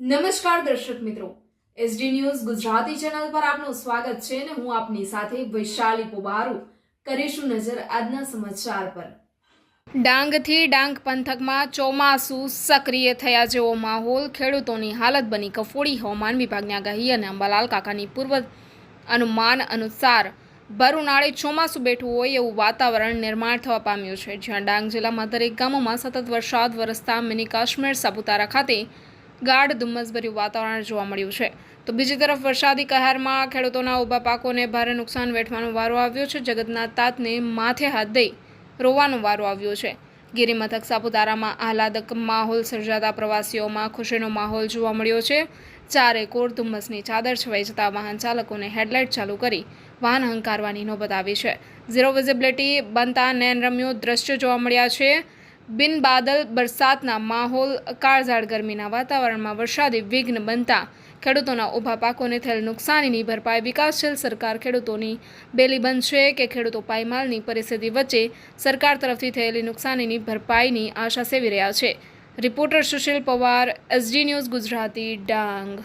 નમસ્કાર દર્શક મિત્રો, એસડી ન્યૂઝ ગુજરાતી ચેનલ પર આપનું સ્વાગત છે અને હું આપની સાથે વૈશાલી પોબારુ કરીશું નજર આજના સમાચાર પર। ડાંગથી ડાંગ પંથકમાં ચોમાસું સક્રિય થયા જેવો માહોલ, ખેડૂતોની હાલત બની કફોડી। હવામાન વિભાગની આગાહી અને અંબાલાલ કાકાની પૂર્વ અનુમાન અનુસાર ભર ઉનાળે ચોમાસું બેઠું હોય એવું વાતાવરણ નિર્માણ થવા પામ્યું છે, જ્યાં ડાંગ જિલ્લામાં દરેક ગામોમાં સતત વરસાદ વરસતા મિની કાશ્મીર સાપુતારા ખાતે ગાઢ ધુમ્મસભર્યું વાતાવરણ જોવા મળ્યું છે। તો બીજી તરફ વરસાદી કહેરમાં ખેડૂતોના ઊભા પાકોને ભારે નુકસાન વેઠવાનો વારો આવ્યો છે। જગતના તાતને માથે હાથ દઈ રોવાનો વારો આવ્યો છે। ગિરિમથક સાપુતારામાં આહલાદક માહોલ સર્જાતા પ્રવાસીઓમાં ખુશીનો માહોલ જોવા મળ્યો છે। ચારેકોર ધુમ્મસની ચાદર છવાઈ જતા વાહન ચાલકોને હેડલાઇટ ચાલુ કરી વાહન હંકારવાની નોબત આવી છે। ઝીરો વિઝિબિલિટી બનતા નયનરમ્ય દ્રશ્યો જોવા મળ્યા છે। બિન બાદલ બરસાતના માહોલ, કાળઝાળ ગરમીના વાતાવરણમાં વરસાદી વિઘ્ન બનતા ખેડૂતોના ઊભા પાકોને થયેલ નુકસાનીની ભરપાઈ વિકાસશીલ સરકાર ખેડૂતોની બેલી બનશે કે ખેડૂતો પાયમાલની પરિસ્થિતિ વચ્ચે સરકાર તરફથી થયેલી નુકસાનીની ભરપાઈની આશા સેવી રહ્યા છે। Reporter Sushil Pawar, SD news Gujarati, Dang.